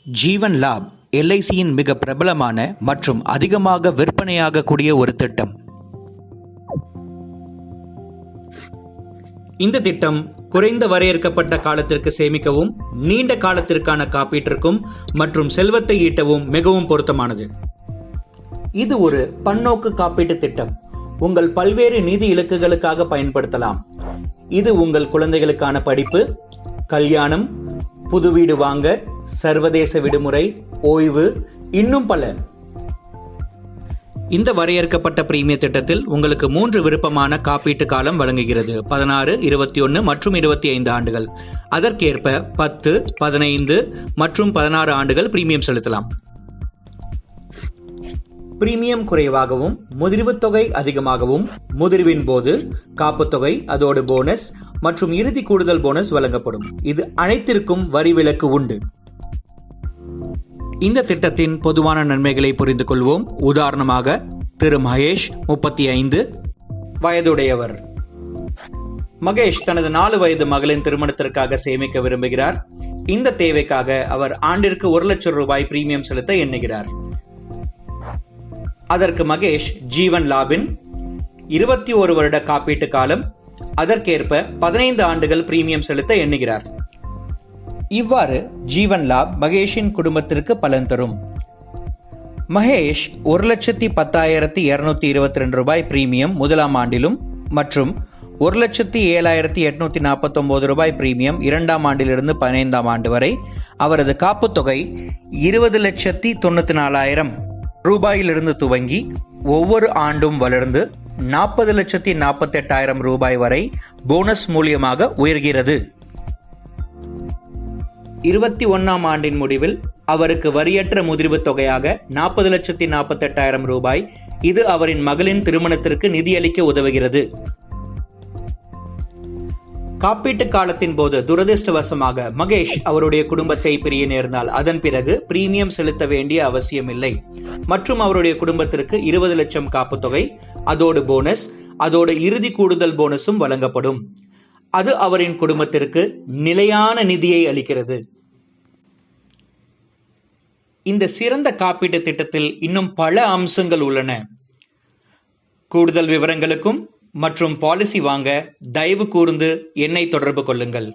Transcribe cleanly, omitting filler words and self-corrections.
ஜீவன் லாப் எல்ஐசியின் மிக பிரபலமான மற்றும் அதிகமாக விற்பனையாகக்கூடிய ஒரு திட்டம். இந்த திட்டம் குறைந்த வரையறுக்கப்பட்ட காலத்திற்கு சேமிக்கவும், நீண்ட காலத்திற்கான காப்பீட்டிற்கும் மற்றும் செல்வத்தை ஈட்டவும் மிகவும் பொருத்தமானது. இது ஒரு பன்னோக்கு காப்பீட்டு திட்டம். உங்கள் பல்வேறு நிதி இலக்குகளுக்காக பயன்படுத்தலாம். இது உங்கள் குழந்தைகளுக்கான படிப்பு, கல்யாணம், புது வீடு வாங்க, சர்வதேச விடுமுறை, ஓய்வு, இன்னும் பல. இந்த வரையறுக்கப்பட்ட பிரீமிய திட்டத்தில் உங்களுக்கு 3 விருப்பமான காப்பீட்டு காலம் வழங்குகிறது: 16, 21 மற்றும் 25 ஆண்டுகள். அதற்கேற்ப 10, 15 மற்றும் 16 ஆண்டுகள் பிரீமியம் செலுத்தலாம். பிரீமியம் குறைவாகவும் முதிர்வுத் தொகை அதிகமாகவும், முதிர்வின் போது காப்புத்தொகை, அதோடு போனஸ் மற்றும் இறுதி கூடுதல் போனஸ் வழங்கப்படும். இது அனைத்திற்கும் வரி விலக்கு உண்டு. இந்த திட்டத்தின் பொதுவான நன்மைகளை புரிந்து கொள்வோம். உதாரணமாக, திரு மகேஷ் 35 வயதுடையவர். மகேஷ் தனது 4 வயது மகளின் திருமணத்திற்காக சேமிக்க விரும்புகிறார். இந்த தேவைக்காக அவர் ஆண்டிற்கு 1 லட்சம் ரூபாய் பிரீமியம் செலுத்த எண்ணுகிறார். அதற்கு மகேஷ் ஜீவன் லாபின் 21 வருட காப்பீட்டு காலம், அதற்கேற்ப 15 ஆண்டுகள் பிரீமியம் செலுத்த எண்ணுகிறார். இவ்வாறு ஜீவன் லாப் மகேஷின் குடும்பத்திற்கு பலன் தரும். மகேஷ் 1,10,222 ரூபாய் பிரீமியம் முதலாம் ஆண்டிலும் மற்றும் 1,07,849 ரூபாய் பிரீமியம் 2ஆம் ஆண்டிலிருந்து 15ஆம் ஆண்டு வரை, அவரது காப்புத் தொகை 20,94,000 ரூபாயிலிருந்து துவங்கி ஒவ்வொரு ஆண்டும் வளர்ந்து 40,48,000 ரூபாய் வரை போனஸ் மூலியமாக உயர்கிறது. 21ஆம் ஆண்டின் முடிவில் அவருக்கு வரியற்ற முதிர்வு தொகையாக 40,48,000 ரூபாய், இது அவரின் மகளின் திருமணத்திற்கு நிதியளிக்க உதவுகிறது. காப்பீட்டு காலத்தின் போது துரதிருஷ்டவசமாக மகேஷ் அவருடைய குடும்பத்தை பிரிய நேர்ந்தால் அதன் பிறகு பிரீமியம் செலுத்த வேண்டிய அவசியமில்லை மற்றும் அவருடைய குடும்பத்திற்கு 20 லட்சம் காப்புத்தொகை, அதோடு போனஸ், அதோடு இறுதி கூடுதல் போனஸும் வழங்கப்படும். அது அவரின் குடும்பத்திற்கு நிலையான நிதியை அளிக்கிறது. இந்த சிறந்த காப்பீட்டு திட்டத்தில் இன்னும் பல அம்சங்கள் உள்ளன. கூடுதல் விவரங்களுக்கும் மற்றும் பாலிசி வாங்க தயவு கூர்ந்து என்னை தொடர்பு கொள்ளுங்கள்.